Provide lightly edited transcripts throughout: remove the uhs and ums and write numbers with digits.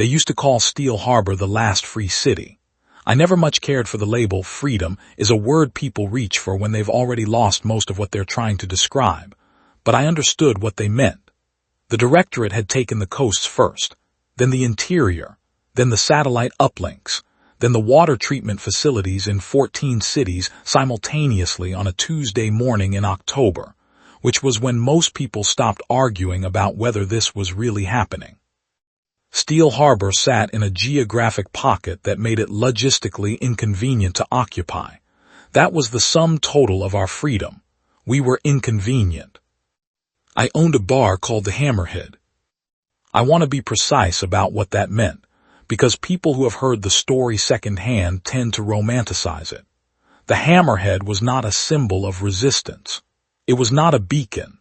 They used to call Steel Harbor the last free city. I never much cared for the label. Freedom is a word people reach for when they've already lost most of what they're trying to describe, but I understood what they meant. The Directorate had taken the coasts first, then the interior, then the satellite uplinks, then the water treatment facilities in 14 cities simultaneously on a Tuesday morning in October, which was when most people stopped arguing about whether this was really happening. Steel Harbor sat in a geographic pocket that made it logistically inconvenient to occupy. That was the sum total of our freedom. We were inconvenient. I owned a bar called the Hammerhead. I want to be precise about what that meant, because people who have heard the story secondhand tend to romanticize it. The Hammerhead was not a symbol of resistance. It was not a beacon.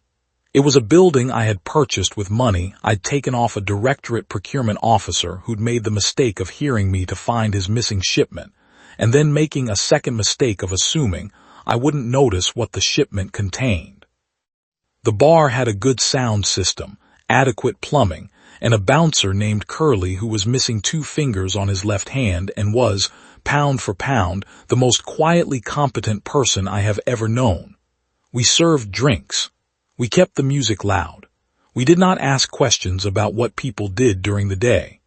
It was a building I had purchased with money I'd taken off a Directorate procurement officer who'd made the mistake of hearing me to find his missing shipment, and then making a second mistake of assuming I wouldn't notice what the shipment contained. The bar had a good sound system, adequate plumbing, and a bouncer named Curly who was missing 2 fingers on his left hand and was, pound for pound, the most quietly competent person I have ever known. We served drinks. We kept the music loud. We did not ask questions about what people did during the day.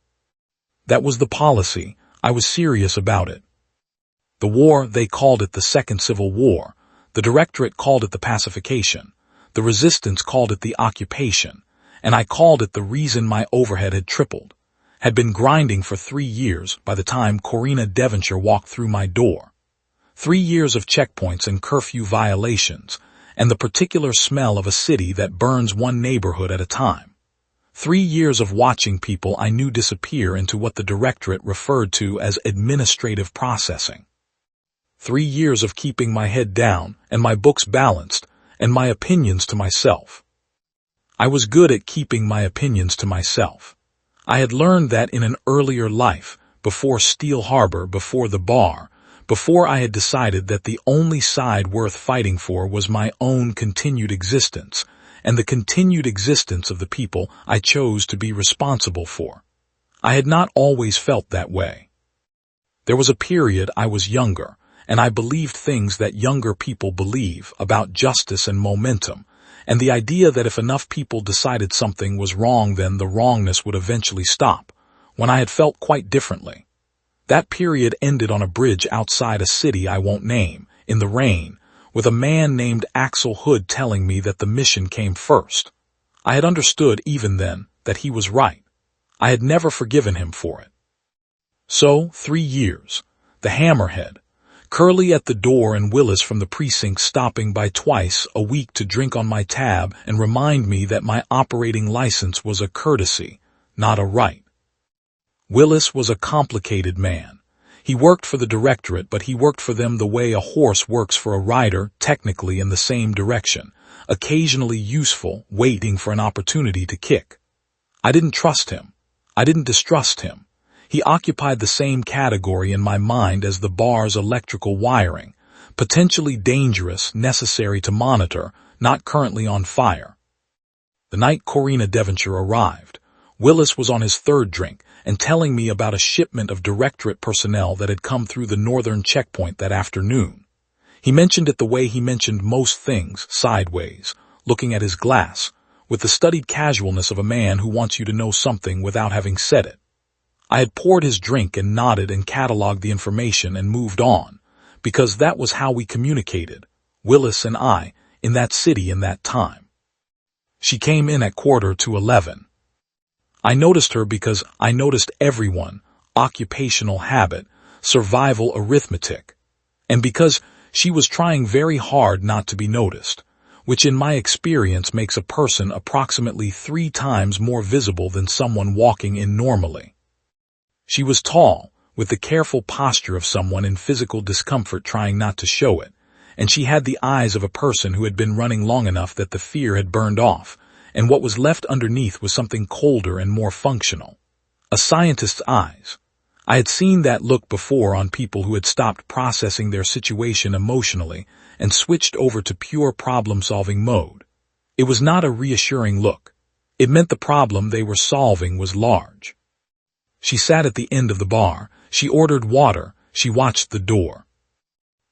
That was the policy. I was serious about it. The war, they called it the Second Civil War. The Directorate called it the pacification. The resistance called it the occupation. And I called it the reason my overhead had tripled. Had been grinding for 3 years by the time Corina Devonshire walked through my door. 3 years of checkpoints and curfew violations, and the particular smell of a city that burns one neighborhood at a time. 3 years of watching people I knew disappear into what the Directorate referred to as administrative processing. 3 years of keeping my head down and my books balanced and my opinions to myself. I was good at keeping my opinions to myself. I had learned that in an earlier life, before Steel Harbor, before the bar, before I had decided that the only side worth fighting for was my own continued existence, and the continued existence of the people I chose to be responsible for. I had not always felt that way. There was a period I was younger, and I believed things that younger people believe about justice and momentum, and the idea that if enough people decided something was wrong then the wrongness would eventually stop, when I had felt quite differently. That period ended on a bridge outside a city I won't name, in the rain, with a man named Axel Hood telling me that the mission came first. I had understood even then that he was right. I had never forgiven him for it. So, 3 years. The Hammerhead. Curly at the door and Willis from the precinct stopping by twice a week to drink on my tab and remind me that my operating license was a courtesy, not a right. Willis was a complicated man. He worked for the Directorate, but he worked for them the way a horse works for a rider, technically in the same direction, occasionally useful, waiting for an opportunity to kick. I didn't trust him. I didn't distrust him. He occupied the same category in my mind as the bar's electrical wiring, potentially dangerous, necessary to monitor, not currently on fire. The night Corina Devonshire arrived, Willis was on his 3rd drink and telling me about a shipment of Directorate personnel that had come through the northern checkpoint that afternoon. He mentioned it the way he mentioned most things, sideways, looking at his glass, with the studied casualness of a man who wants you to know something without having said it. I had poured his drink and nodded and cataloged the information and moved on, because that was how we communicated, Willis and I, in that city in that time. She came in at 11:15. I noticed her because I noticed everyone, occupational habit, survival arithmetic, and because she was trying very hard not to be noticed, which in my experience makes a person approximately 3 times more visible than someone walking in normally. She was tall, with the careful posture of someone in physical discomfort trying not to show it, and she had the eyes of a person who had been running long enough that the fear had burned off, and what was left underneath was something colder and more functional. A scientist's eyes. I had seen that look before on people who had stopped processing their situation emotionally and switched over to pure problem-solving mode. It was not a reassuring look. It meant the problem they were solving was large. She sat at the end of the bar. She ordered water. She watched the door.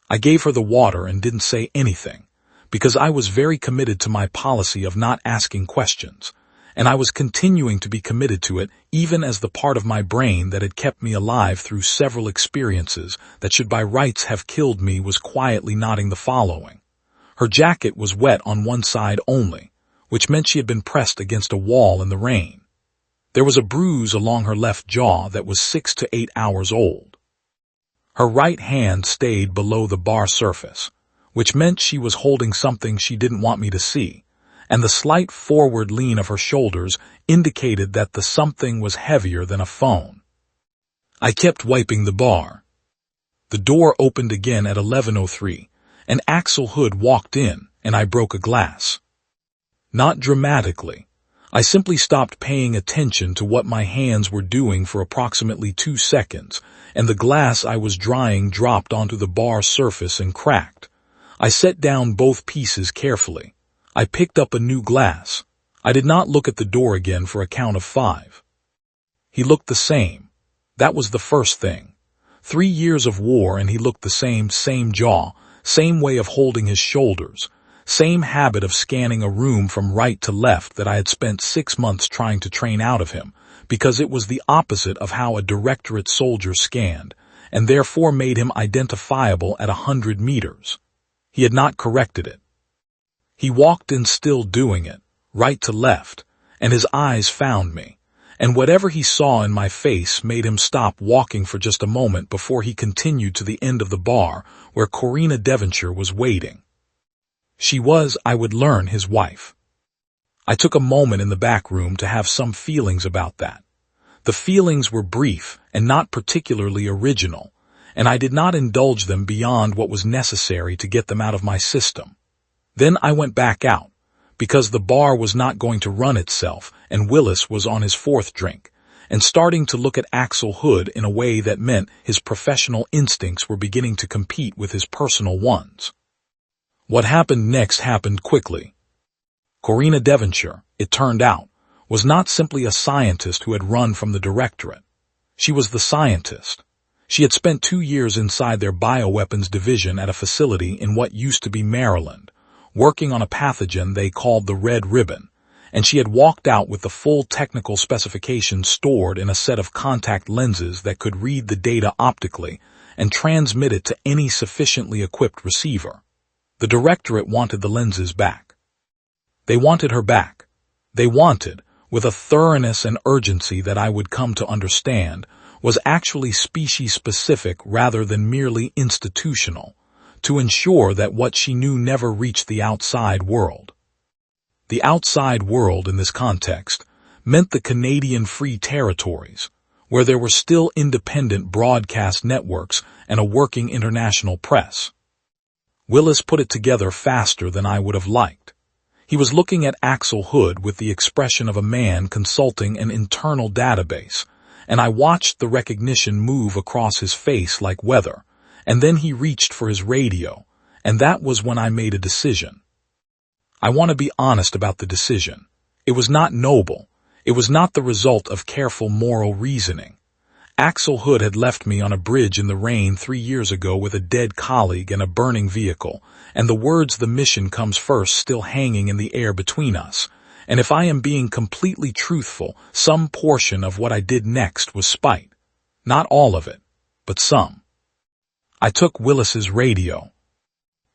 I gave her the water and didn't say anything, because I was very committed to my policy of not asking questions, and I was continuing to be committed to it even as the part of my brain that had kept me alive through several experiences that should by rights have killed me was quietly nodding the following. Her jacket was wet on one side only, which meant she had been pressed against a wall in the rain. There was a bruise along her left jaw that was 6 to 8 hours old. Her right hand stayed below the bar surface, which meant she was holding something she didn't want me to see, and the slight forward lean of her shoulders indicated that the something was heavier than a phone. I kept wiping the bar. The door opened again at 11:03, and Axel Hood walked in, and I broke a glass. Not dramatically. I simply stopped paying attention to what my hands were doing for approximately 2 seconds, and the glass I was drying dropped onto the bar surface and cracked. I set down both pieces carefully. I picked up a new glass. I did not look at the door again for a count of 5. He looked the same. That was the first thing. 3 years of war and he looked the same jaw, same way of holding his shoulders, same habit of scanning a room from right to left that I had spent 6 months trying to train out of him, because it was the opposite of how a Directorate soldier scanned, and therefore made him identifiable at 100 meters. He had not corrected it. He walked in still doing it, right to left, and his eyes found me, and whatever he saw in my face made him stop walking for just a moment before he continued to the end of the bar where Corina Devonshire was waiting. She was, I would learn, his wife. I took a moment in the back room to have some feelings about that. The feelings were brief and not particularly original, and I did not indulge them beyond what was necessary to get them out of my system. Then I went back out, because the bar was not going to run itself, and Willis was on his 4th drink, and starting to look at Axel Hood in a way that meant his professional instincts were beginning to compete with his personal ones. What happened next happened quickly. Corina Devonshire, it turned out, was not simply a scientist who had run from the Directorate. She was the scientist. She had spent 2 years inside their bioweapons division at a facility in what used to be Maryland, working on a pathogen they called the Red Ribbon, and she had walked out with the full technical specifications stored in a set of contact lenses that could read the data optically and transmit it to any sufficiently equipped receiver. The Directorate wanted the lenses back. They wanted her back. They wanted, with a thoroughness and urgency that I would come to understand, was actually species-specific rather than merely institutional, to ensure that what she knew never reached the outside world. The outside world in this context meant the Canadian Free Territories, where there were still independent broadcast networks and a working international press. Willis put it together faster than I would have liked. He was looking at Axel Hood with the expression of a man consulting an internal database, and I watched the recognition move across his face like weather, and then he reached for his radio, and that was when I made a decision. I want to be honest about the decision. It was not noble. It was not the result of careful moral reasoning. Axel Hood had left me on a bridge in the rain 3 years ago with a dead colleague and a burning vehicle, and the words "the mission comes first" still hanging in the air between us. And if I am being completely truthful, some portion of what I did next was spite. Not all of it, but some. I took Willis's radio.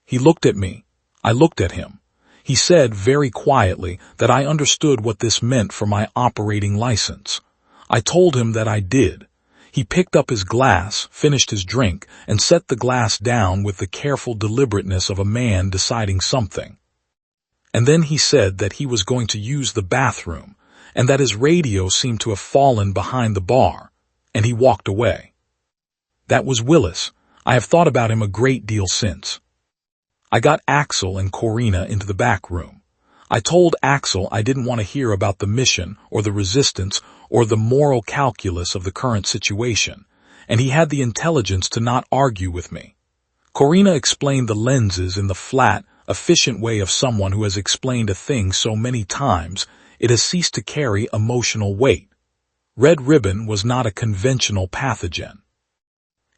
He looked at me. I looked at him. He said very quietly that I understood what this meant for my operating license. I told him that I did. He picked up his glass, finished his drink, and set the glass down with the careful deliberateness of a man deciding something. And then he said that he was going to use the bathroom, and that his radio seemed to have fallen behind the bar, and he walked away. That was Willis. I have thought about him a great deal since. I got Axel and Corina into the back room. I told Axel I didn't want to hear about the mission or the resistance or the moral calculus of the current situation, and he had the intelligence to not argue with me. Corina explained the lenses in the flat, efficient way of someone who has explained a thing so many times it has ceased to carry emotional weight. Red ribbon was not a conventional pathogen.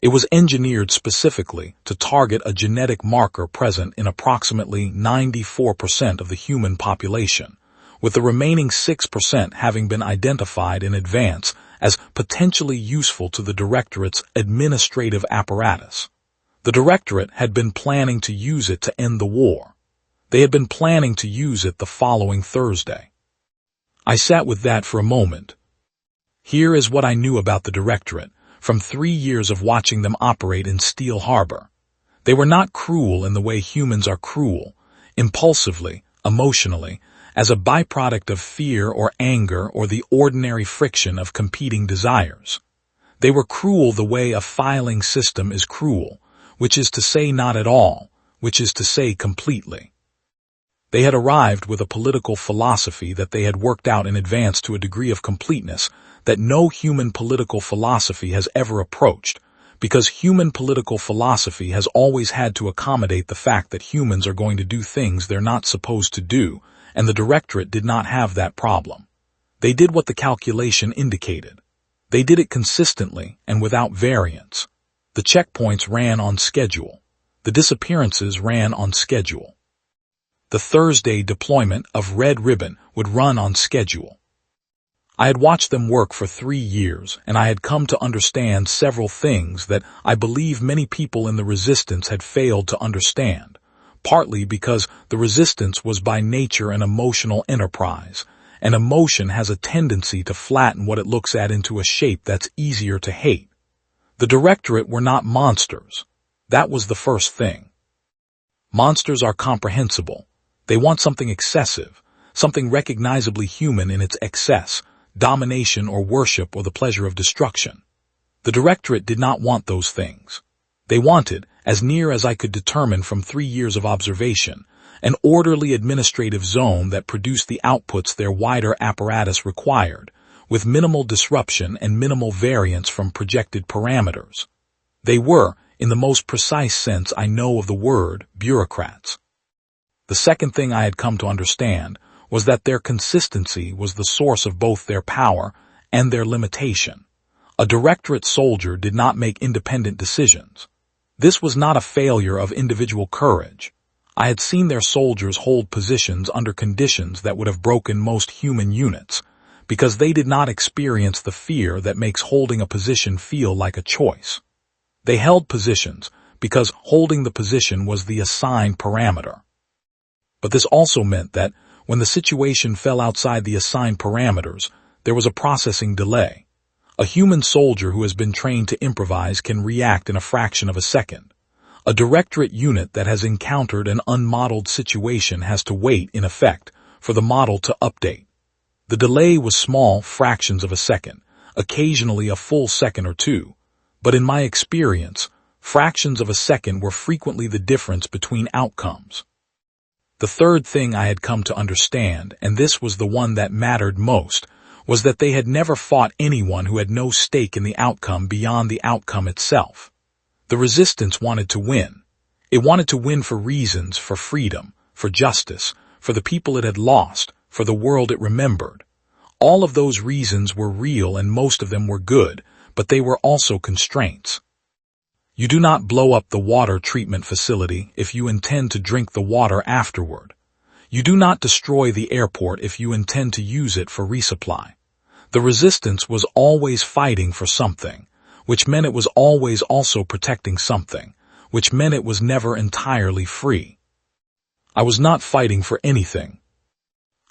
It was engineered specifically to target a genetic marker present in approximately 94% of the human population, with the remaining 6% having been identified in advance as potentially useful to the Directorate's administrative apparatus. The Directorate had been planning to use it to end the war. They had been planning to use it the following Thursday. I sat with that for a moment. Here is what I knew about the Directorate from 3 years of watching them operate in Steel Harbor. They were not cruel in the way humans are cruel, impulsively, emotionally, as a byproduct of fear or anger or the ordinary friction of competing desires. They were cruel the way a filing system is cruel, which is to say not at all, which is to say completely. They had arrived with a political philosophy that they had worked out in advance to a degree of completeness that no human political philosophy has ever approached, because human political philosophy has always had to accommodate the fact that humans are going to do things they're not supposed to do, and the Directorate did not have that problem. They did what the calculation indicated. They did it consistently and without variance. The checkpoints ran on schedule. The disappearances ran on schedule. The Thursday deployment of Red Ribbon would run on schedule. I had watched them work for 3 years, and I had come to understand several things that I believe many people in the resistance had failed to understand, partly because the resistance was by nature an emotional enterprise, and emotion has a tendency to flatten what it looks at into a shape that's easier to hate. The Directorate were not monsters. That was the first thing. Monsters are comprehensible. They want something excessive, something recognizably human in its excess, domination or worship or the pleasure of destruction. The Directorate did not want those things. They wanted, as near as I could determine from 3 years of observation, an orderly administrative zone that produced the outputs their wider apparatus required, with minimal disruption and minimal variance from projected parameters. They were, in the most precise sense I know of the word, bureaucrats. The second thing I had come to understand was that their consistency was the source of both their power and their limitation. A Directorate soldier did not make independent decisions. This was not a failure of individual courage. I had seen their soldiers hold positions under conditions that would have broken most human units, because they did not experience the fear that makes holding a position feel like a choice. They held positions because holding the position was the assigned parameter. But this also meant that when the situation fell outside the assigned parameters, there was a processing delay. A human soldier who has been trained to improvise can react in a fraction of a second. A Directorate unit that has encountered an unmodeled situation has to wait, in effect, for the model to update. The delay was small fractions of a second, occasionally a full second or two, but in my experience, fractions of a second were frequently the difference between outcomes. The third thing I had come to understand, and this was the one that mattered most, was that they had never fought anyone who had no stake in the outcome beyond the outcome itself. The resistance wanted to win. It wanted to win for reasons, for freedom, for justice, for the people it had lost, for the world it remembered. All of those reasons were real and most of them were good, but they were also constraints. You do not blow up the water treatment facility if you intend to drink the water afterward. You do not destroy the airport if you intend to use it for resupply. The resistance was always fighting for something, which meant it was always also protecting something, which meant it was never entirely free. I was not fighting for anything.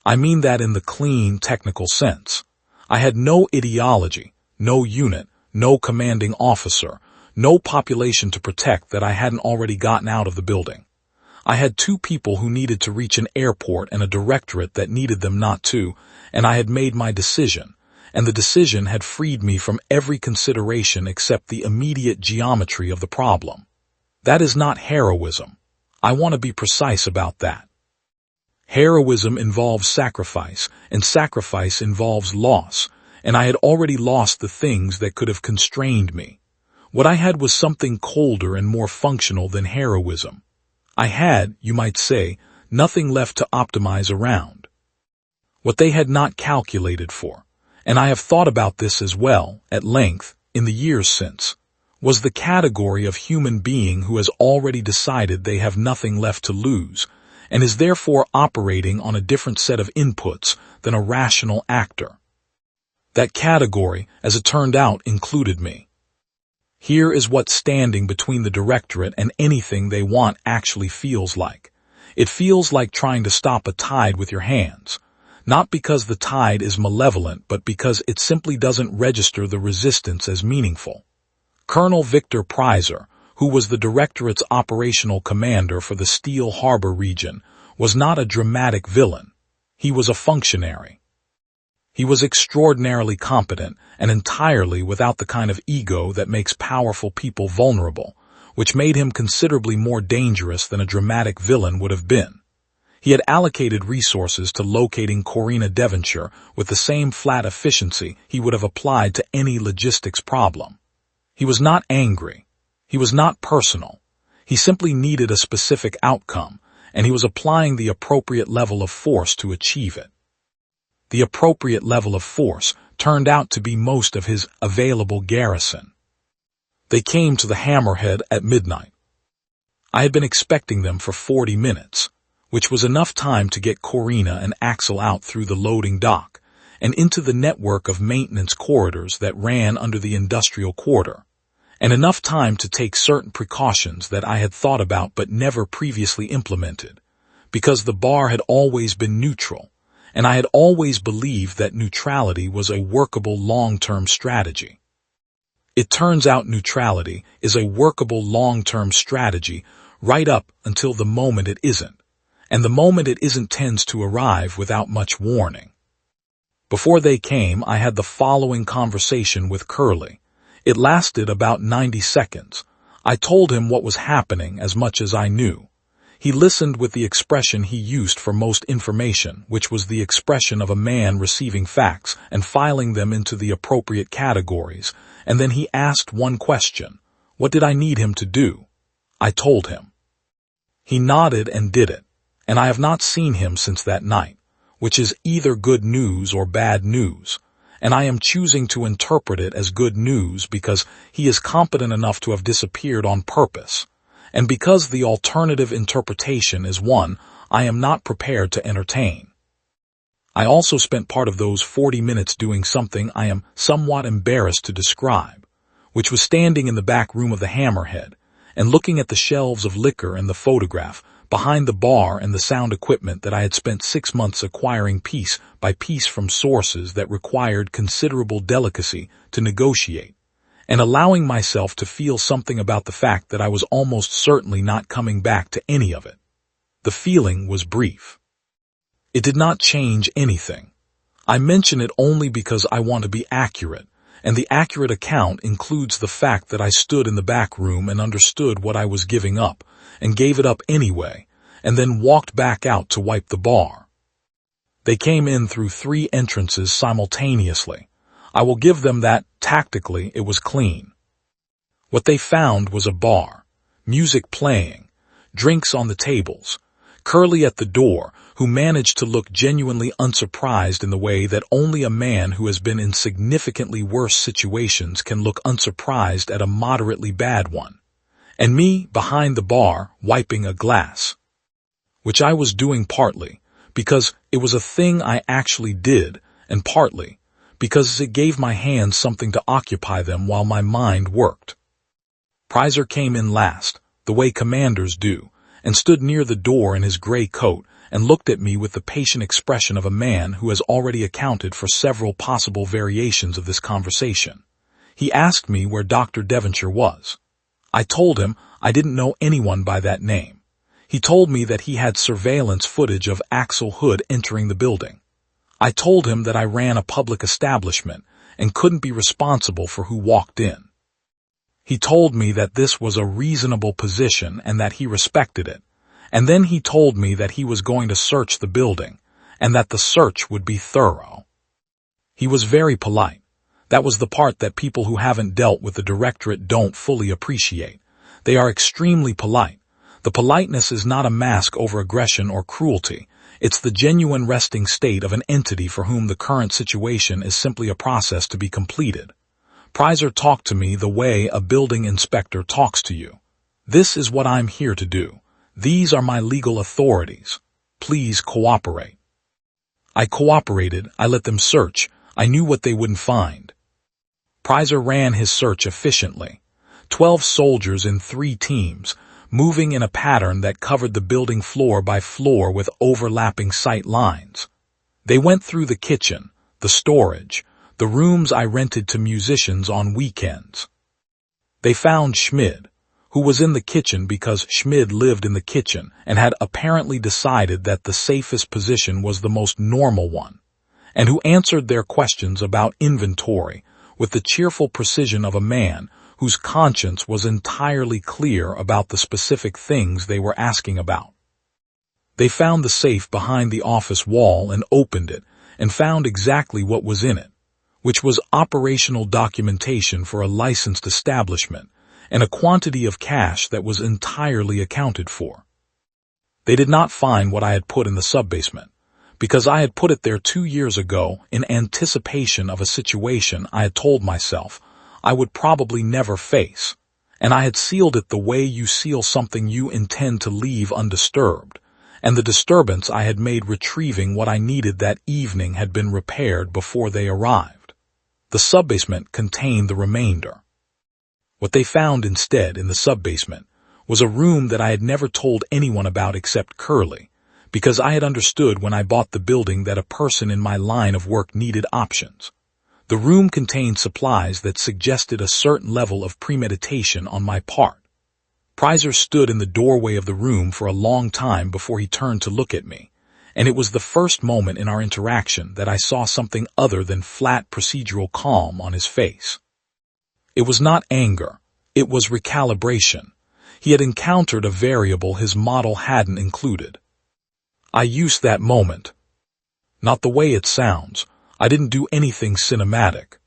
I mean that in the clean, technical sense. I had no ideology, no unit, no commanding officer, no population to protect that I hadn't already gotten out of the building. I had 2 people who needed to reach an airport and a Directorate that needed them not to, and I had made my decision, and the decision had freed me from every consideration except the immediate geometry of the problem. That is not heroism. I want to be precise about that. Heroism involves sacrifice, and sacrifice involves loss, and I had already lost the things that could have constrained me. What I had was something colder and more functional than heroism. I had, you might say, nothing left to optimize around. What they had not calculated for, and I have thought about this as well, at length, in the years since, was the category of human being who has already decided they have nothing left to lose, and is therefore operating on a different set of inputs than a rational actor. That category, as it turned out, included me. Here is what standing between the Directorate and anything they want actually feels like. It feels like trying to stop a tide with your hands. Not because the tide is malevolent, but because it simply doesn't register the resistance as meaningful. Colonel Victor Preiser, who was the Directorate's operational commander for the Steel Harbor region, was not a dramatic villain. He was a functionary. He was extraordinarily competent and entirely without the kind of ego that makes powerful people vulnerable, which made him considerably more dangerous than a dramatic villain would have been. He had allocated resources to locating Corina Devonshire with the same flat efficiency he would have applied to any logistics problem. He was not angry. He was not personal. He simply needed a specific outcome, and he was applying the appropriate level of force to achieve it. The appropriate level of force turned out to be most of his available garrison. They came to the Hammerhead at midnight. I had been expecting them for 40 minutes, which was enough time to get Corina and Axel out through the loading dock and into the network of maintenance corridors that ran under the industrial quarter, and enough time to take certain precautions that I had thought about but never previously implemented, because the bar had always been neutral, and I had always believed that neutrality was a workable long-term strategy. It turns out neutrality is a workable long-term strategy right up until the moment it isn't, and the moment it isn't tends to arrive without much warning. Before they came, I had the following conversation with Curly. It lasted about 90 seconds. I told him what was happening as much as I knew. He listened with the expression he used for most information, which was the expression of a man receiving facts and filing them into the appropriate categories, and then he asked one question. What did I need him to do? I told him. He nodded and did it, and I have not seen him since that night, which is either good news or bad news, and I am choosing to interpret it as good news because he is competent enough to have disappeared on purpose, and because the alternative interpretation is one I am not prepared to entertain. I also spent part of those 40 minutes doing something I am somewhat embarrassed to describe, which was standing in the back room of the Hammerhead and looking at the shelves of liquor and the photograph behind the bar and the sound equipment that I had spent 6 months acquiring piece by piece from sources that required considerable delicacy to negotiate, and allowing myself to feel something about the fact that I was almost certainly not coming back to any of it. The feeling was brief. It did not change anything. I mention it only because I want to be accurate, and the accurate account includes the fact that I stood in the back room and understood what I was giving up, and gave it up anyway, and then walked back out to wipe the bar. They came in through 3 entrances simultaneously. I will give them that, tactically, it was clean. What they found was a bar, music playing, drinks on the tables, Curly at the door, who managed to look genuinely unsurprised in the way that only a man who has been in significantly worse situations can look unsurprised at a moderately bad one, and me behind the bar wiping a glass, which I was doing partly because it was a thing I actually did, and partly because it gave my hands something to occupy them while my mind worked. Preiser came in last, the way commanders do, and stood near the door in his gray coat and looked at me with the patient expression of a man who has already accounted for several possible variations of this conversation. He asked me where Dr. Devonshire was. I told him I didn't know anyone by that name. He told me that he had surveillance footage of Axel Hood entering the building. I told him that I ran a public establishment and couldn't be responsible for who walked in. He told me that this was a reasonable position and that he respected it, and then he told me that he was going to search the building, and that the search would be thorough. He was very polite. That was the part that people who haven't dealt with the Directorate don't fully appreciate. They are extremely polite. The politeness is not a mask over aggression or cruelty. It's the genuine resting state of an entity for whom the current situation is simply a process to be completed. Prizer talked to me the way a building inspector talks to you. This is what I'm here to do. These are my legal authorities. Please cooperate. I cooperated. I let them search. I knew what they wouldn't find. Prizer ran his search efficiently. 12 soldiers in 3 teams, moving in a pattern that covered the building floor by floor with overlapping sight lines. They went through the kitchen, the storage, the rooms I rented to musicians on weekends. They found Schmid, who was in the kitchen because Schmid lived in the kitchen and had apparently decided that the safest position was the most normal one, and who answered their questions about inventory with the cheerful precision of a man whose conscience was entirely clear about the specific things they were asking about. They found the safe behind the office wall and opened it and found exactly what was in it, which was operational documentation for a licensed establishment and a quantity of cash that was entirely accounted for. They did not find what I had put in the subbasement, because I had put it there 2 years ago in anticipation of a situation I had told myself I would probably never face, and I had sealed it the way you seal something you intend to leave undisturbed, and the disturbance I had made retrieving what I needed that evening had been repaired before they arrived. The subbasement contained the remainder. What they found instead in the subbasement was a room that I had never told anyone about except Curly, because I had understood when I bought the building that a person in my line of work needed options. The room contained supplies that suggested a certain level of premeditation on my part. Prizer stood in the doorway of the room for a long time before he turned to look at me, and it was the first moment in our interaction that I saw something other than flat procedural calm on his face. It was not anger, it was recalibration. He had encountered a variable his model hadn't included. I used that moment. Not the way it sounds. I didn't do anything cinematic.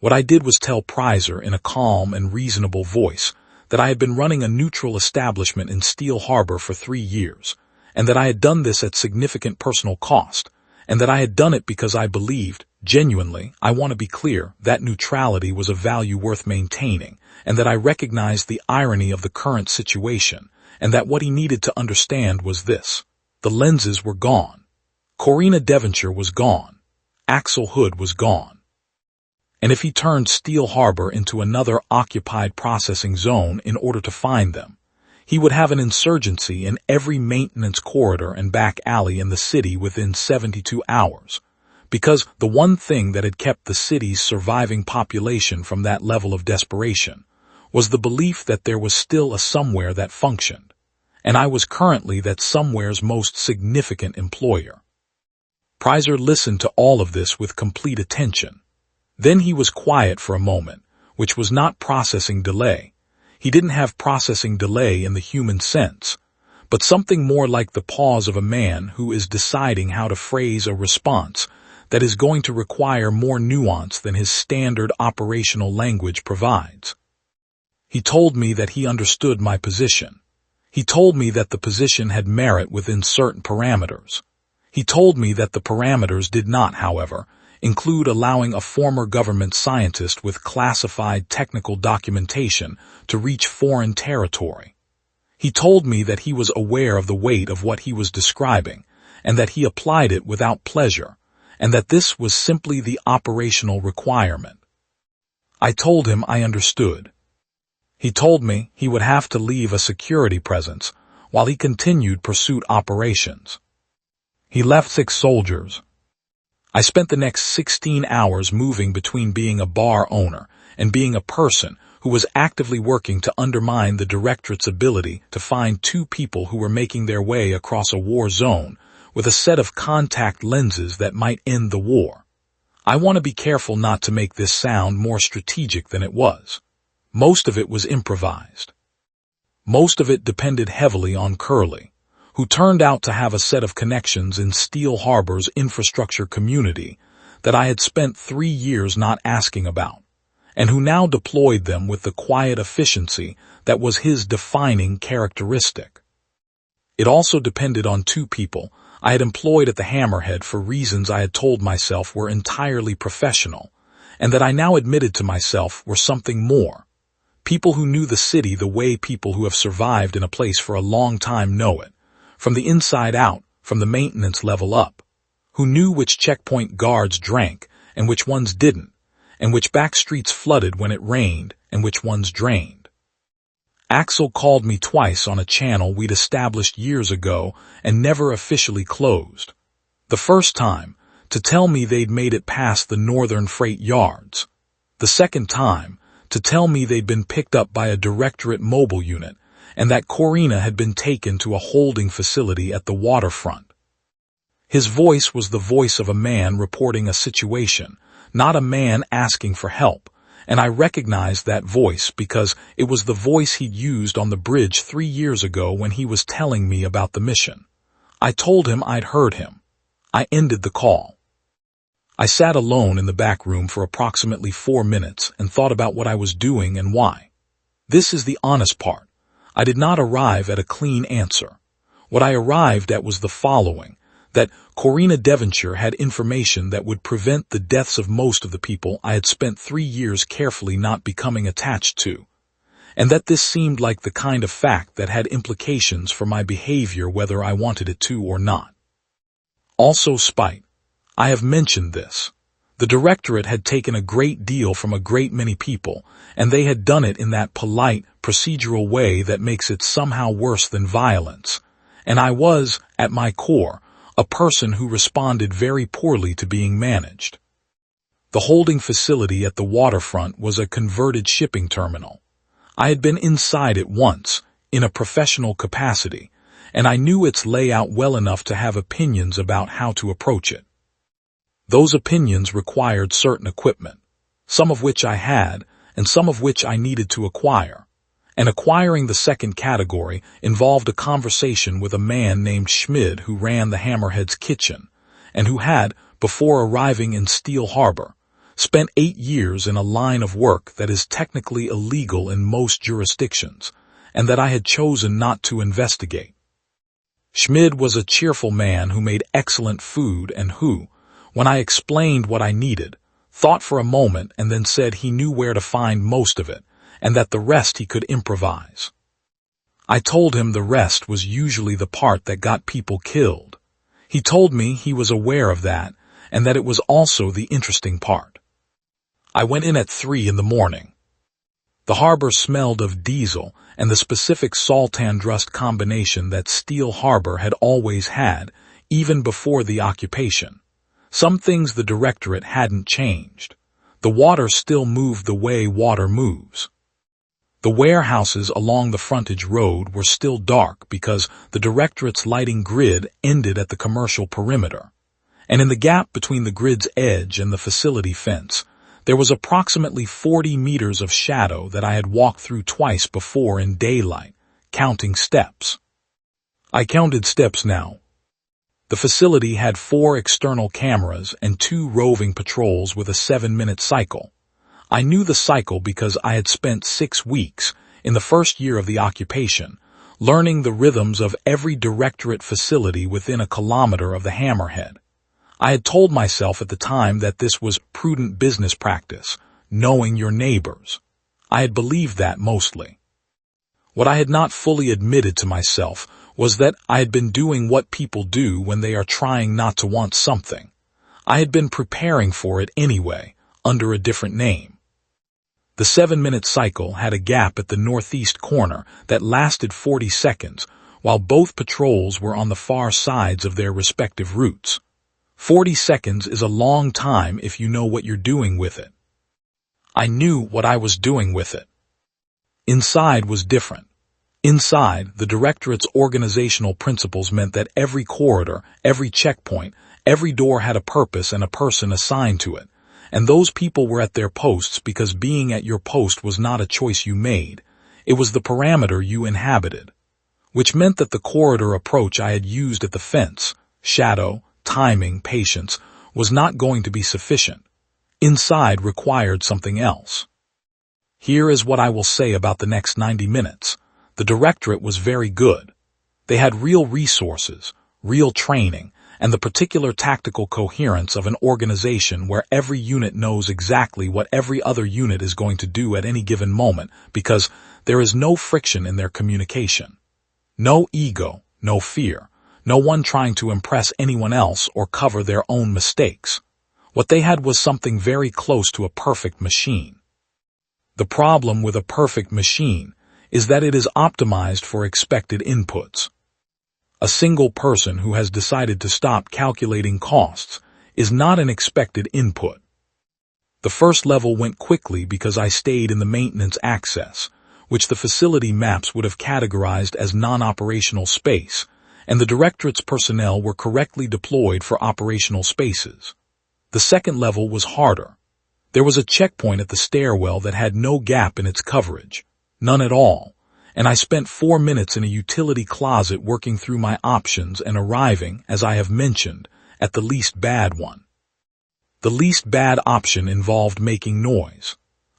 What I did was tell Prizer in a calm and reasonable voice that I had been running a neutral establishment in Steel Harbor for 3 years, and that I had done this at significant personal cost, and that I had done it because I believed, genuinely, I want to be clear, that neutrality was a value worth maintaining, and that I recognized the irony of the current situation, and that what he needed to understand was this. The lenses were gone. Corina Devonshire was gone. Axel Hood was gone. And if he turned Steel Harbor into another occupied processing zone in order to find them, he would have an insurgency in every maintenance corridor and back alley in the city within 72 hours, because the one thing that had kept the city's surviving population from that level of desperation was the belief that there was still a somewhere that functioned, and I was currently that somewhere's most significant employer. Prizer listened to all of this with complete attention. Then he was quiet for a moment, which was not processing delay. He didn't have processing delay in the human sense, but something more like the pause of a man who is deciding how to phrase a response that is going to require more nuance than his standard operational language provides. He told me that he understood my position. He told me that the position had merit within certain parameters. He told me that the parameters did not, however, include allowing a former government scientist with classified technical documentation to reach foreign territory. He told me that he was aware of the weight of what he was describing, and that he applied it without pleasure, and that this was simply the operational requirement. I told him I understood. He told me he would have to leave a security presence while he continued pursuit operations. He left 6 soldiers. I spent the next 16 hours moving between being a bar owner and being a person who was actively working to undermine the Directorate's ability to find 2 people who were making their way across a war zone with a set of contact lenses that might end the war. I want to be careful not to make this sound more strategic than it was. Most of it was improvised. Most of it depended heavily on Curly, who turned out to have a set of connections in Steel Harbor's infrastructure community that I had spent 3 years not asking about, and who now deployed them with the quiet efficiency that was his defining characteristic. It also depended on 2 people I had employed at the Hammerhead for reasons I had told myself were entirely professional, and that I now admitted to myself were something more. People who knew the city the way people who have survived in a place for a long time know it, from the inside out, from the maintenance level up, who knew which checkpoint guards drank and which ones didn't, and which back streets flooded when it rained and which ones drained. Axel called me twice on a channel we'd established years ago and never officially closed. The first time, to tell me they'd made it past the northern freight yards. The second time, to tell me they'd been picked up by a Directorate mobile unit and that Corina had been taken to a holding facility at the waterfront. His voice was the voice of a man reporting a situation, not a man asking for help, and I recognized that voice because it was the voice he'd used on the bridge 3 years ago when he was telling me about the mission. I told him I'd heard him. I ended the call. I sat alone in the back room for approximately 4 minutes and thought about what I was doing and why. This is the honest part. I did not arrive at a clean answer. What I arrived at was the following, that Corina Devonshire had information that would prevent the deaths of most of the people I had spent 3 years carefully not becoming attached to, and that this seemed like the kind of fact that had implications for my behavior whether I wanted it to or not. Also spite. I have mentioned this. The Directorate had taken a great deal from a great many people, and they had done it in that polite, procedural way that makes it somehow worse than violence. And I was, at my core, a person who responded very poorly to being managed. The holding facility at the waterfront was a converted shipping terminal. I had been inside it once, in a professional capacity, and I knew its layout well enough to have opinions about how to approach it. Those opinions required certain equipment, some of which I had, and some of which I needed to acquire. And acquiring the second category involved a conversation with a man named Schmid who ran the Hammerhead's kitchen, and who had, before arriving in Steel Harbor, spent 8 years in a line of work that is technically illegal in most jurisdictions, and that I had chosen not to investigate. Schmid was a cheerful man who made excellent food and who, when I explained what I needed, thought for a moment and then said he knew where to find most of it, and that the rest he could improvise. I told him the rest was usually the part that got people killed. He told me he was aware of that, and that it was also the interesting part. I went in at 3 in the morning. The harbor smelled of diesel and the specific salt-and-rust combination that Steel Harbor had always had, even before the occupation. Some things the Directorate hadn't changed. The water still moved the way water moves. The warehouses along the frontage road were still dark because the Directorate's lighting grid ended at the commercial perimeter. And in the gap between the grid's edge and the facility fence, there was approximately 40 meters of shadow that I had walked through twice before in daylight, counting steps. I counted steps now. The facility had 4 external cameras and 2 roving patrols with a 7-minute cycle. I knew the cycle because I had spent 6 weeks, in the first year of the occupation, learning the rhythms of every Directorate facility within a kilometer of the Hammerhead. I had told myself at the time that this was prudent business practice, knowing your neighbors. I had believed that mostly. What I had not fully admitted to myself was that I had been doing what people do when they are trying not to want something. I had been preparing for it anyway, under a different name. The 7-minute cycle had a gap at the northeast corner that lasted 40 seconds, while both patrols were on the far sides of their respective routes. 40 seconds is a long time if you know what you're doing with it. I knew what I was doing with it. Inside was different. Inside, the Directorate's organizational principles meant that every corridor, every checkpoint, every door had a purpose and a person assigned to it, and those people were at their posts because being at your post was not a choice you made, it was the parameter you inhabited, which meant that the corridor approach I had used at the fence, shadow, timing, patience, was not going to be sufficient. Inside required something else. Here is what I will say about the next 90 minutes. The Directorate was very good. They had real resources, real training, and the particular tactical coherence of an organization where every unit knows exactly what every other unit is going to do at any given moment because there is no friction in their communication. No ego, no fear, no one trying to impress anyone else or cover their own mistakes. What they had was something very close to a perfect machine. The problem with a perfect machine is that it is optimized for expected inputs. A single person who has decided to stop calculating costs is not an expected input. The first level went quickly because I stayed in the maintenance access, which the facility maps would have categorized as non-operational space, and the Directorate's personnel were correctly deployed for operational spaces. The second level was harder. There was a checkpoint at the stairwell that had no gap in its coverage, none at all, and I spent 4 minutes in a utility closet working through my options and arriving, as I have mentioned, at the least bad one. The least bad option involved making noise.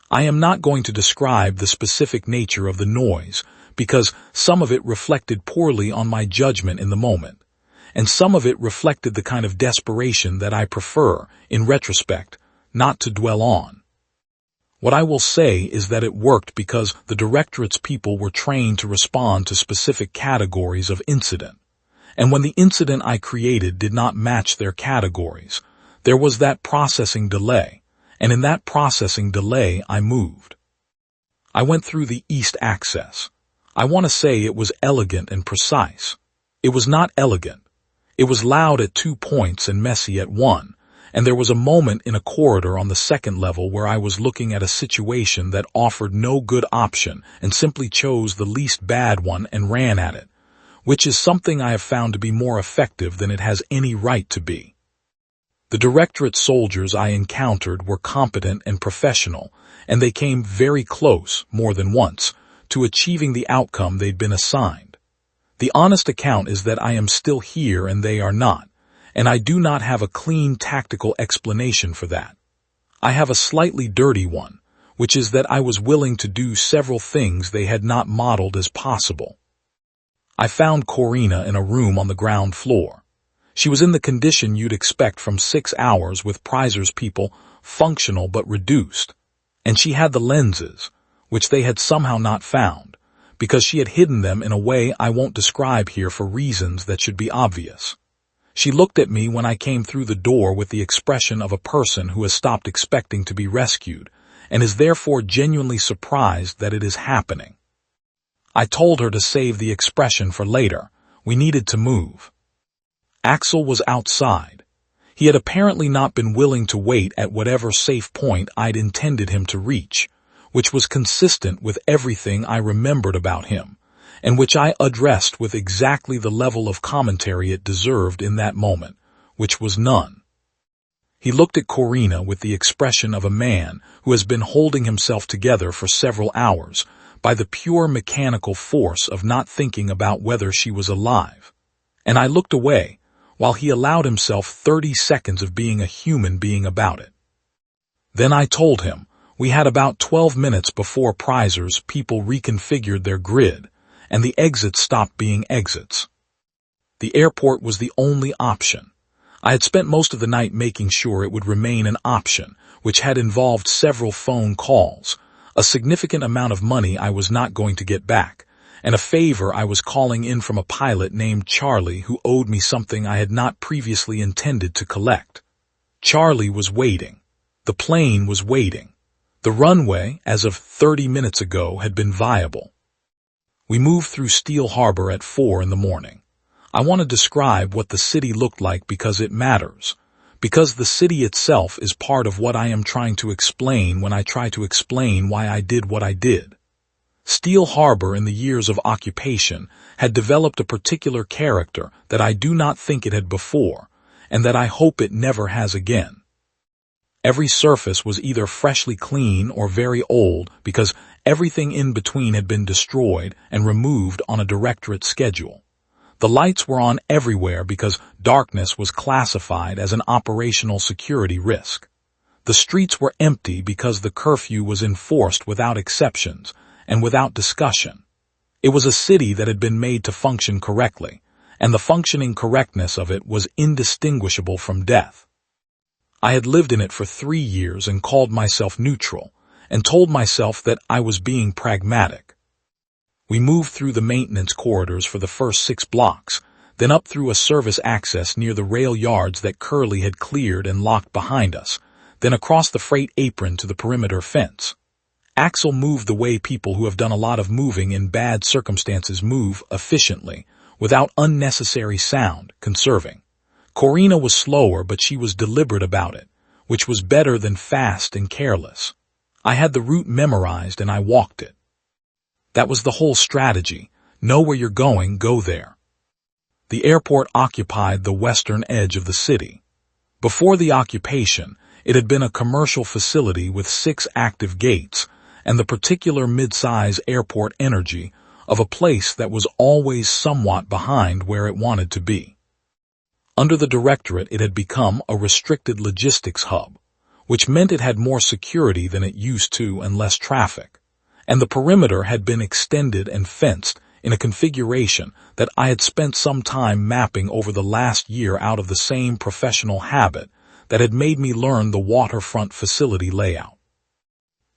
I am not going to describe the specific nature of the noise because some of it reflected poorly on my judgment in the moment, and some of it reflected the kind of desperation that I prefer, in retrospect, not to dwell on. What I will say is that it worked because the Directorate's people were trained to respond to specific categories of incident, and when the incident I created did not match their categories, there was that processing delay, and in that processing delay I moved. I went through the East Access. I want to say it was elegant and precise. It was not elegant. It was loud at 2 points and messy at 1. And there was a moment in a corridor on the second level where I was looking at a situation that offered no good option and simply chose the least bad one and ran at it, which is something I have found to be more effective than it has any right to be. The Directorate soldiers I encountered were competent and professional, and they came very close, more than once, to achieving the outcome they'd been assigned. The honest account is that I am still here and they are not. And I do not have a clean tactical explanation for that. I have a slightly dirty one, which is that I was willing to do several things they had not modeled as possible. I found Corina in a room on the ground floor. She was in the condition you'd expect from 6 hours with Prizer's people, functional but reduced, and she had the lenses, which they had somehow not found, because she had hidden them in a way I won't describe here for reasons that should be obvious. She looked at me when I came through the door with the expression of a person who has stopped expecting to be rescued and is therefore genuinely surprised that it is happening. I told her to save the expression for later. We needed to move. Axel was outside. He had apparently not been willing to wait at whatever safe point I'd intended him to reach, which was consistent with everything I remembered about him, and which I addressed with exactly the level of commentary it deserved in that moment, which was none. He looked at Corina with the expression of a man who has been holding himself together for several hours by the pure mechanical force of not thinking about whether she was alive. And I looked away, while he allowed himself 30 seconds of being a human being about it. Then I told him we had about 12 minutes before Prizer's people reconfigured their grid, and the exits stopped being exits. The airport was the only option. I had spent most of the night making sure it would remain an option, which had involved several phone calls, a significant amount of money I was not going to get back, and a favor I was calling in from a pilot named Charlie who owed me something I had not previously intended to collect. Charlie was waiting. The plane was waiting. The runway, as of 30 minutes ago, had been viable. We moved through Steel Harbor at 4 in the morning. I want to describe what the city looked like because it matters, because the city itself is part of what I am trying to explain when I try to explain why I did what I did. Steel Harbor in the years of occupation had developed a particular character that I do not think it had before, and that I hope it never has again. Every surface was either freshly clean or very old because everything in between had been destroyed and removed on a Directorate schedule. The lights were on everywhere because darkness was classified as an operational security risk. The streets were empty because the curfew was enforced without exceptions and without discussion. It was a city that had been made to function correctly, and the functioning correctness of it was indistinguishable from death. I had lived in it for 3 years and called myself neutral, and told myself that I was being pragmatic. We moved through the maintenance corridors for the first 6 blocks, then up through a service access near the rail yards that Curly had cleared and locked behind us, then across the freight apron to the perimeter fence. Axel moved the way people who have done a lot of moving in bad circumstances move, efficiently, without unnecessary sound, conserving. Corina was slower, but she was deliberate about it, which was better than fast and careless. I had the route memorized and I walked it. That was the whole strategy. Know where you're going, go there. The airport occupied the western edge of the city. Before the occupation, it had been a commercial facility with 6 active gates and the particular mid-size airport energy of a place that was always somewhat behind where it wanted to be. Under the Directorate, it had become a restricted logistics hub, which meant it had more security than it used to and less traffic, and the perimeter had been extended and fenced in a configuration that I had spent some time mapping over the last year out of the same professional habit that had made me learn the waterfront facility layout.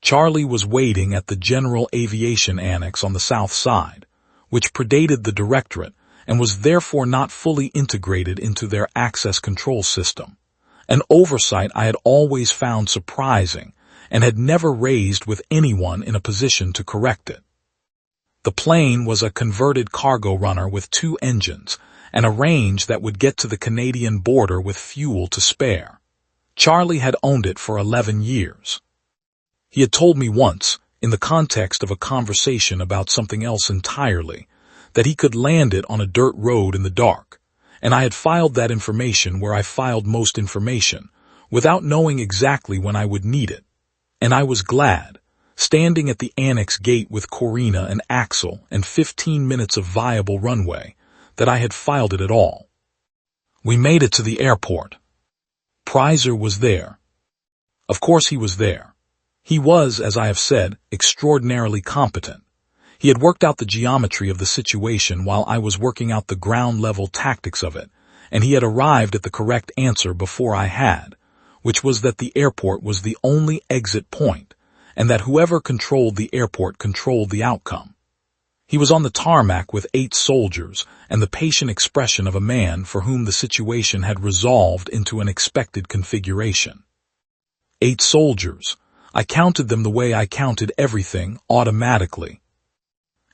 Charlie was waiting at the General Aviation Annex on the south side, which predated the Directorate and was therefore not fully integrated into their access control system, an oversight I had always found surprising and had never raised with anyone in a position to correct it. The plane was a converted cargo runner with 2 engines and a range that would get to the Canadian border with fuel to spare. Charlie had owned it for 11 years. He had told me once, in the context of a conversation about something else entirely, that he could land it on a dirt road in the dark, and I had filed that information where I filed most information, without knowing exactly when I would need it. And I was glad, standing at the annex gate with Corina and Axel and 15 minutes of viable runway, that I had filed it at all. We made it to the airport. Prizer was there. Of course he was there. He was, as I have said, extraordinarily competent. He had worked out the geometry of the situation while I was working out the ground-level tactics of it, and he had arrived at the correct answer before I had, which was that the airport was the only exit point, and that whoever controlled the airport controlled the outcome. He was on the tarmac with 8 soldiers and the patient expression of a man for whom the situation had resolved into an expected configuration. 8 soldiers. I counted them the way I counted everything, automatically,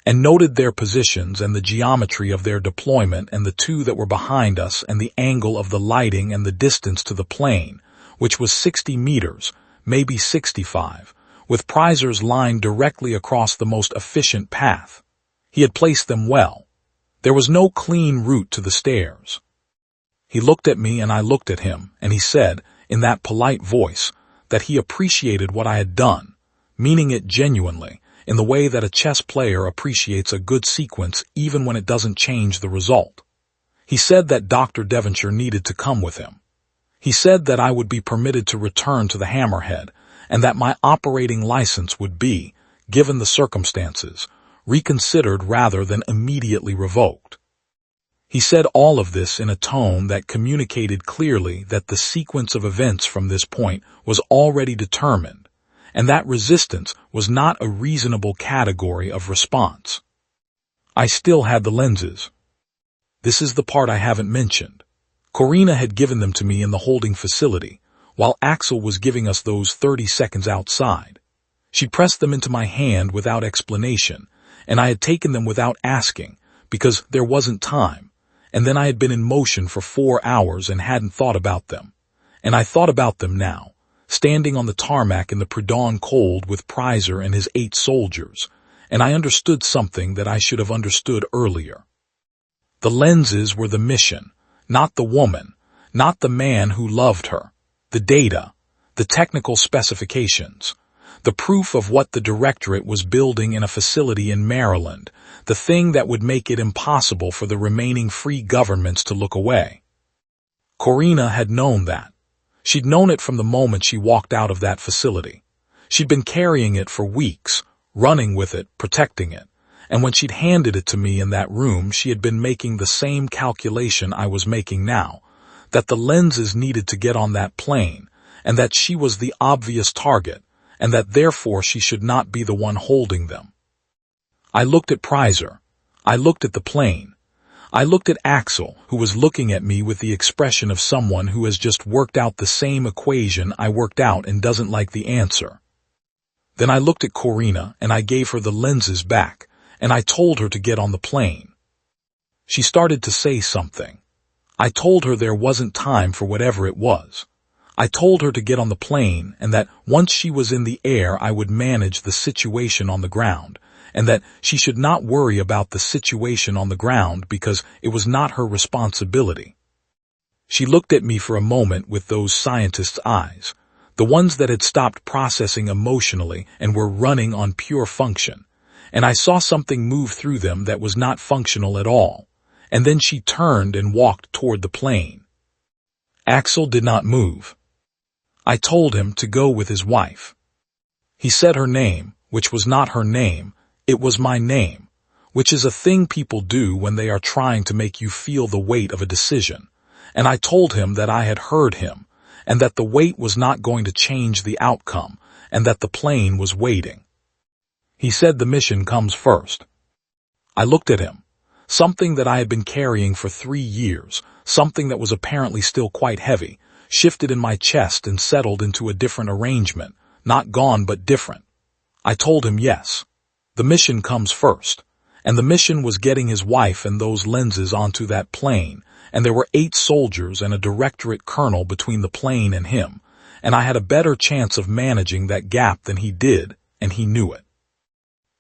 and noted their positions and the geometry of their deployment and the 2 that were behind us and the angle of the lighting and the distance to the plane, which was 60 meters, maybe 65, with Prizer's line directly across the most efficient path. He had placed them well. There was no clean route to the stairs. He looked at me and I looked at him, and he said, in that polite voice, that he appreciated what I had done, meaning it genuinely, in the way that a chess player appreciates a good sequence even when it doesn't change the result. He said that Dr. Devonshire needed to come with him. He said that I would be permitted to return to the Hammerhead, and that my operating license would be, given the circumstances, reconsidered rather than immediately revoked. He said all of this in a tone that communicated clearly that the sequence of events from this point was already determined, and that resistance was not a reasonable category of response. I still had the lenses. This is the part I haven't mentioned. Corina had given them to me in the holding facility, while Axel was giving us those 30 seconds outside. She pressed them into my hand without explanation, and I had taken them without asking, because there wasn't time, and then I had been in motion for 4 hours and hadn't thought about them. And I thought about them now, standing on the tarmac in the pre-dawn cold with Prizer and his 8 soldiers, and I understood something that I should have understood earlier. The lenses were the mission, not the woman, not the man who loved her, the data, the technical specifications, the proof of what the Directorate was building in a facility in Maryland, the thing that would make it impossible for the remaining free governments to look away. Corina had known that. She'd known it from the moment she walked out of that facility. She'd been carrying it for weeks, running with it, protecting it, and when she'd handed it to me in that room, she had been making the same calculation I was making now, that the lenses needed to get on that plane, and that she was the obvious target, and that therefore she should not be the one holding them. I looked at Prizer. I looked at the plane. I looked at Axel, who was looking at me with the expression of someone who has just worked out the same equation I worked out and doesn't like the answer. Then I looked at Corina, and I gave her the lenses back, and I told her to get on the plane. She started to say something. I told her there wasn't time for whatever it was. I told her to get on the plane, and that once she was in the air I would manage the situation on the ground, and that she should not worry about the situation on the ground because it was not her responsibility. She looked at me for a moment with those scientists' eyes, the ones that had stopped processing emotionally and were running on pure function, and I saw something move through them that was not functional at all, and then she turned and walked toward the plane. Axel did not move. I told him to go with his wife. He said her name, which was not her name, it was my name, which is a thing people do when they are trying to make you feel the weight of a decision, and I told him that I had heard him, and that the weight was not going to change the outcome, and that the plane was waiting. He said the mission comes first. I looked at him. Something that I had been carrying for 3 years, something that was apparently still quite heavy, shifted in my chest and settled into a different arrangement, not gone but different. I told him yes. The mission comes first, and the mission was getting his wife and those lenses onto that plane, and there were 8 soldiers and a Directorate colonel between the plane and him, and I had a better chance of managing that gap than he did, and he knew it.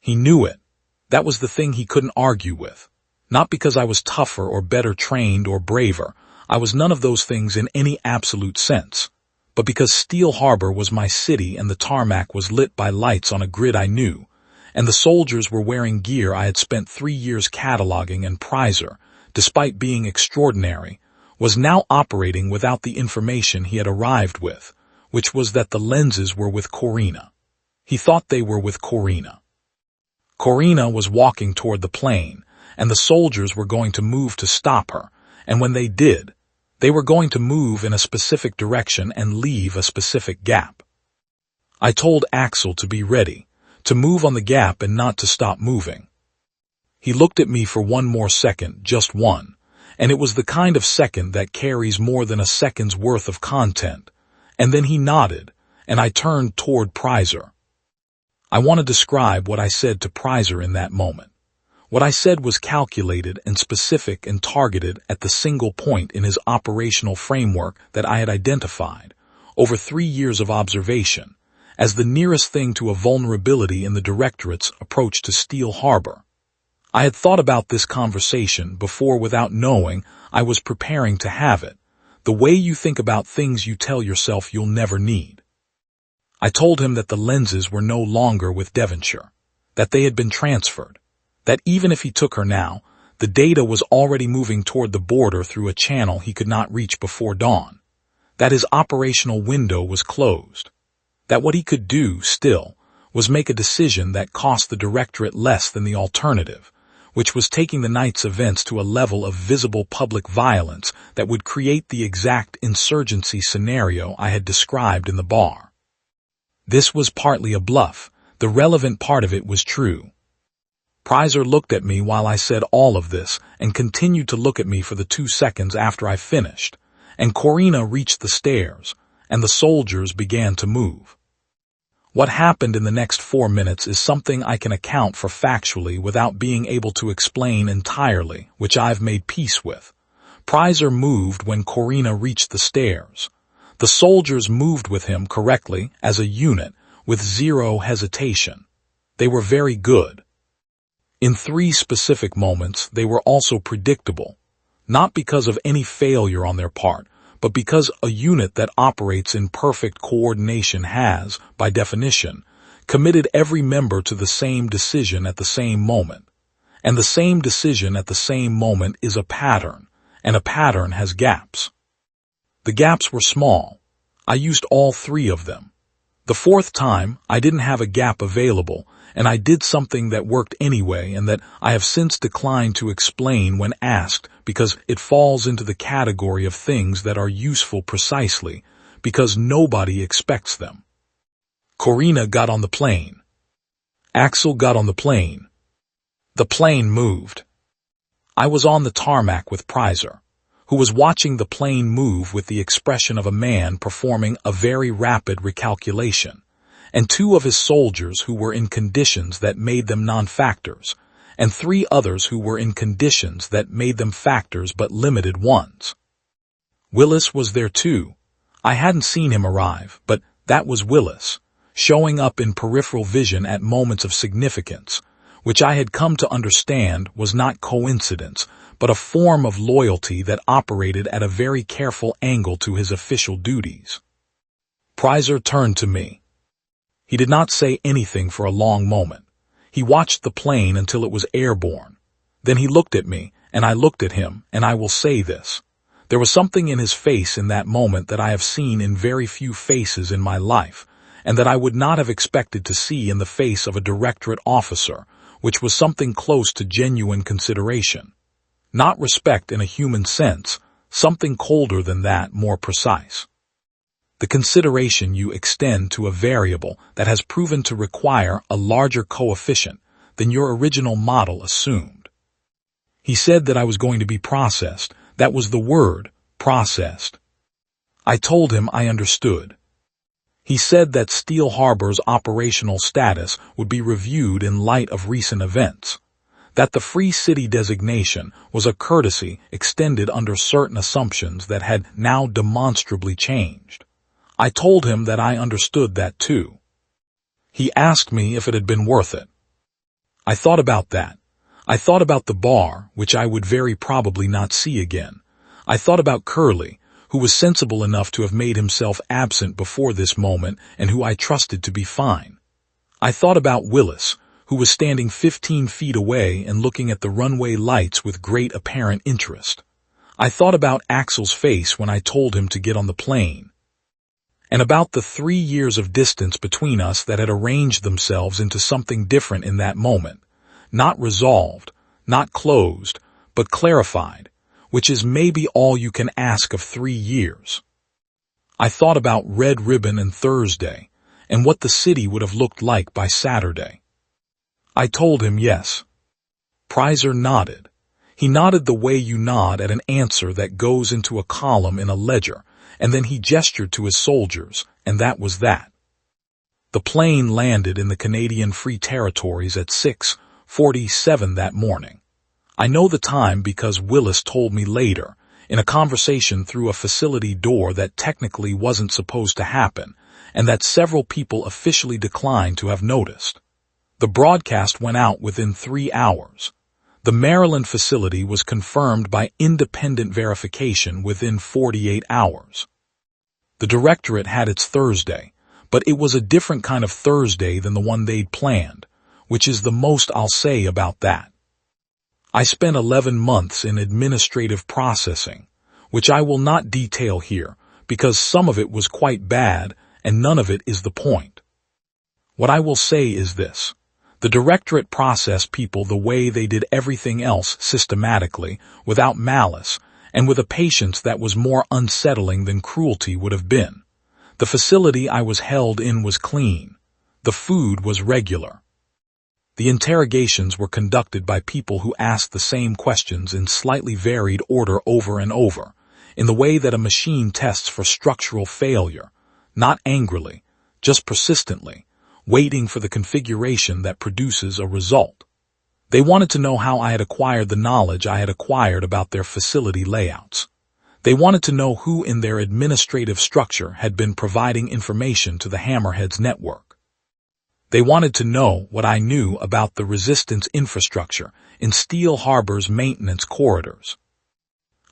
He knew it. That was the thing he couldn't argue with. Not because I was tougher or better trained or braver, I was none of those things in any absolute sense, but because Steel Harbor was my city and the tarmac was lit by lights on a grid I knew, and the soldiers were wearing gear I had spent 3 years cataloging, and Prizer, despite being extraordinary, was now operating without the information he had arrived with, which was that the lenses were with Corina. He thought they were with Corina. Corina was walking toward the plane, and the soldiers were going to move to stop her, and when they did, they were going to move in a specific direction and leave a specific gap. I told Axel to be ready, to move on the gap and not to stop moving. He looked at me for one more second, just one, and it was the kind of second that carries more than a second's worth of content, and then he nodded, and I turned toward Prizer. I want to describe what I said to Prizer in that moment. What I said was calculated and specific and targeted at the single point in his operational framework that I had identified, over 3 years of observation, as the nearest thing to a vulnerability in the Directorate's approach to Steel Harbor. I had thought about this conversation before without knowing I was preparing to have it, the way you think about things you tell yourself you'll never need. I told him that the lenses were no longer with Devonshire, that they had been transferred, that even if he took her now, the data was already moving toward the border through a channel he could not reach before dawn, that his operational window was closed, that what he could do, still, was make a decision that cost the Directorate less than the alternative, which was taking the night's events to a level of visible public violence that would create the exact insurgency scenario I had described in the bar. This was partly a bluff. The relevant part of it was true. Prizer looked at me while I said all of this and continued to look at me for the 2 seconds after I finished, and Corina reached the stairs, and the soldiers began to move. What happened in the next 4 minutes is something I can account for factually without being able to explain entirely, which I've made peace with. Prizer moved when Corina reached the stairs. The soldiers moved with him correctly, as a unit, with zero hesitation. They were very good. In 3 specific moments, they were also predictable, not because of any failure on their part, but because a unit that operates in perfect coordination has, by definition, committed every member to the same decision at the same moment. And the same decision at the same moment is a pattern, and a pattern has gaps. The gaps were small. I used all 3 of them. The 4th time, I didn't have a gap available, and I did something that worked anyway and that I have since declined to explain when asked because it falls into the category of things that are useful precisely because nobody expects them. Corina got on the plane. Axel got on the plane. The plane moved. I was on the tarmac with Prizer, who was watching the plane move with the expression of a man performing a very rapid recalculation, and two of his soldiers who were in conditions that made them non-factors, and three others who were in conditions that made them factors but limited ones. Willis was there too. I hadn't seen him arrive, but that was Willis, showing up in peripheral vision at moments of significance, which I had come to understand was not coincidence, but a form of loyalty that operated at a very careful angle to his official duties. Prizer turned to me. He did not say anything for a long moment. He watched the plane until it was airborne. Then he looked at me, and I looked at him, and I will say this. There was something in his face in that moment that I have seen in very few faces in my life, and that I would not have expected to see in the face of a Directorate officer, which was something close to genuine consideration. Not respect in a human sense, something colder than that, more precise. The consideration you extend to a variable that has proven to require a larger coefficient than your original model assumed. He said that I was going to be processed. That was the word, processed. I told him I understood. He said that Steel Harbor's operational status would be reviewed in light of recent events, that the Free City designation was a courtesy extended under certain assumptions that had now demonstrably changed. I told him that I understood that too. He asked me if it had been worth it. I thought about that. I thought about the bar, which I would very probably not see again. I thought about Curly, who was sensible enough to have made himself absent before this moment and who I trusted to be fine. I thought about Willis, who was standing 15 feet away and looking at the runway lights with great apparent interest. I thought about Axel's face when I told him to get on the plane, and about the 3 years of distance between us that had arranged themselves into something different in that moment, not resolved, not closed, but clarified, which is maybe all you can ask of 3 years. I thought about Red Ribbon and Thursday, and what the city would have looked like by Saturday. I told him yes. Prizer nodded. He nodded the way you nod at an answer that goes into a column in a ledger, and then he gestured to his soldiers, and that was that. The plane landed in the Canadian Free Territories at 6:47 that morning. I know the time because Willis told me later, in a conversation through a facility door that technically wasn't supposed to happen, and that several people officially declined to have noticed. The broadcast went out within 3 hours. The Maryland facility was confirmed by independent verification within 48 hours. The Directorate had its Thursday, but it was a different kind of Thursday than the one they'd planned, which is the most I'll say about that. I spent 11 months in administrative processing, which I will not detail here because some of it was quite bad and none of it is the point. What I will say is this. The Directorate processed people the way they did everything else systematically, without malice, and with a patience that was more unsettling than cruelty would have been. The facility I was held in was clean. The food was regular. The interrogations were conducted by people who asked the same questions in slightly varied order over and over, in the way that a machine tests for structural failure, not angrily, just persistently, waiting for the configuration that produces a result. They wanted to know how I had acquired the knowledge I had acquired about their facility layouts. They wanted to know who in their administrative structure had been providing information to the Hammerheads network. They wanted to know what I knew about the resistance infrastructure in Steel Harbor's maintenance corridors.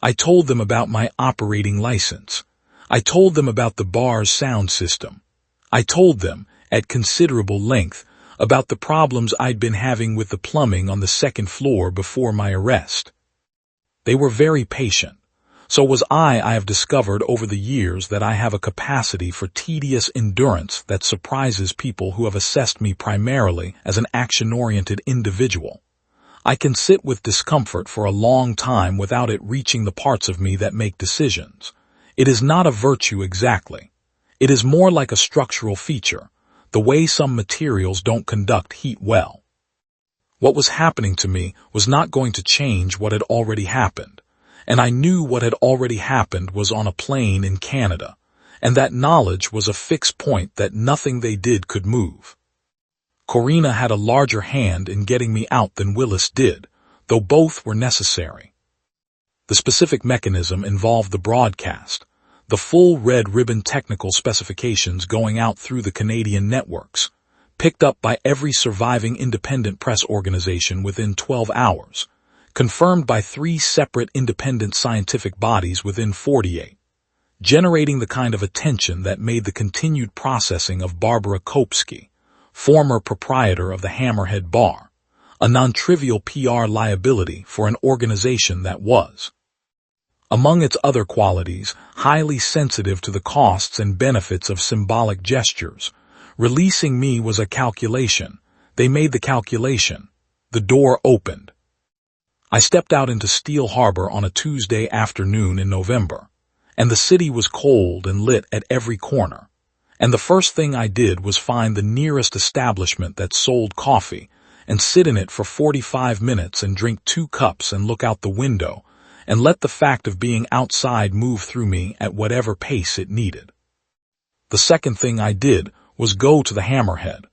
I told them about my operating license. I told them about the bar's sound system. I told them, at considerable length, about the problems I'd been having with the plumbing on the second floor before my arrest. They were very patient. So was I. I have discovered over the years that I have a capacity for tedious endurance that surprises people who have assessed me primarily as an action-oriented individual. I can sit with discomfort for a long time without it reaching the parts of me that make decisions. It is not a virtue exactly. It is more like a structural feature, the way some materials don't conduct heat well. What was happening to me was not going to change what had already happened, and I knew what had already happened was on a plane in Canada, and that knowledge was a fixed point that nothing they did could move. Corina had a larger hand in getting me out than Willis did, though both were necessary. The specific mechanism involved the broadcast, the full red ribbon technical specifications going out through the Canadian networks, picked up by every surviving independent press organization within 12 hours, confirmed by 3 separate independent scientific bodies within 48, generating the kind of attention that made the continued processing of Barbara Kopsky, former proprietor of the Hammerhead Bar, a non-trivial PR liability for an organization that was, among its other qualities, highly sensitive to the costs and benefits of symbolic gestures. Releasing me was a calculation. They made the calculation. The door opened. I stepped out into Steel Harbor on a Tuesday afternoon in November, and the city was cold and lit at every corner. And the first thing I did was find the nearest establishment that sold coffee and sit in it for 45 minutes and drink 2 cups and look out the window and let the fact of being outside move through me at whatever pace it needed. The second thing I did was go to the Hammerhead.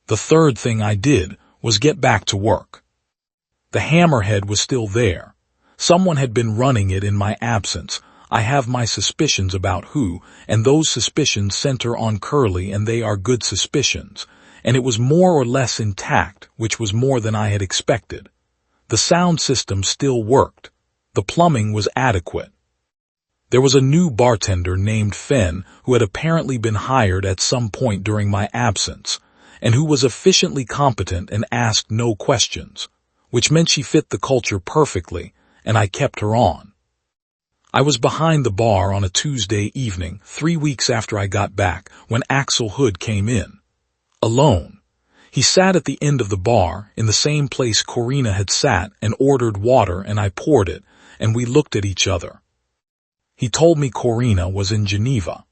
The third thing I did was get back to work. The Hammerhead was still there. Someone had been running it in my absence. I have my suspicions about who, and those suspicions center on Curly, and they are good suspicions, and it was more or less intact, which was more than I had expected. The sound system still worked. The plumbing was adequate. There was a new bartender named Fenn who had apparently been hired at some point during my absence, and who was efficiently competent and asked no questions, which meant she fit the culture perfectly, and I kept her on. I was behind the bar on a Tuesday evening, 3 weeks after I got back, when Axel Hood came in. Alone. He sat at the end of the bar, in the same place Corina had sat, and ordered water, and I poured it, and we looked at each other. He told me Corina was in Geneva,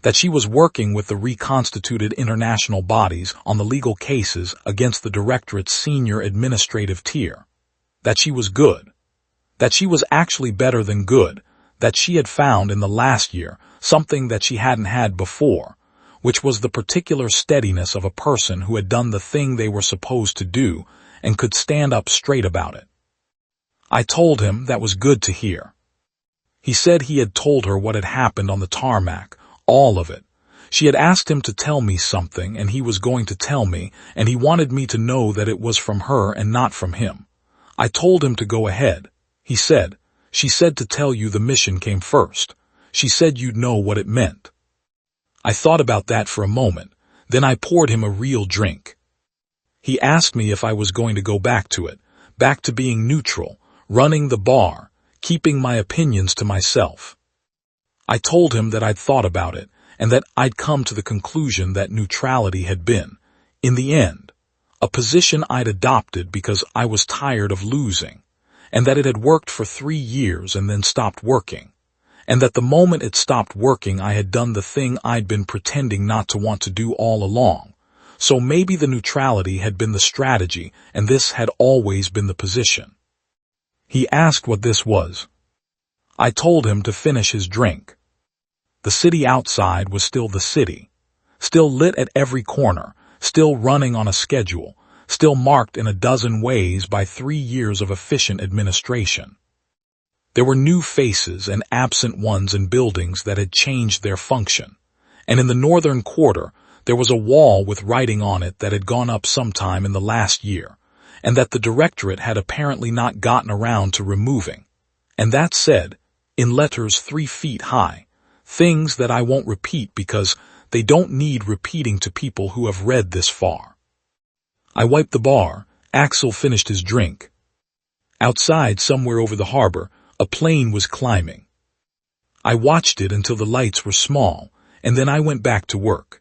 that she was working with the reconstituted international bodies on the legal cases against the Directorate's senior administrative tier, that she was good, that she was actually better than good, that she had found in the last year something that she hadn't had before, which was the particular steadiness of a person who had done the thing they were supposed to do and could stand up straight about it. I told him that was good to hear. He said he had told her what had happened on the tarmac, all of it. She had asked him to tell me something, and he was going to tell me, and he wanted me to know that it was from her and not from him. I told him to go ahead. He said, "She said to tell you the mission came first. She said you'd know what it meant." I thought about that for a moment, then I poured him a real drink. He asked me if I was going to go back to it, back to being neutral, running the bar, keeping my opinions to myself. I told him that I'd thought about it, and that I'd come to the conclusion that neutrality had been, in the end, a position I'd adopted because I was tired of losing, and that it had worked for 3 years and then stopped working, and that the moment it stopped working I had done the thing I'd been pretending not to want to do all along. So maybe the neutrality had been the strategy, and this had always been the position. He asked what this was. I told him to finish his drink. The city outside was still the city, still lit at every corner, still running on a schedule, still marked in a dozen ways by 3 years of efficient administration. There were new faces and absent ones in buildings that had changed their function, and in the northern quarter there was a wall with writing on it that had gone up sometime in the last year, and that the Directorate had apparently not gotten around to removing, and that said, in letters 3 feet high, things that I won't repeat because they don't need repeating to people who have read this far. I wiped the bar. Axel finished his drink. Outside, somewhere over the harbor, a plane was climbing. I watched it until the lights were small, and then I went back to work.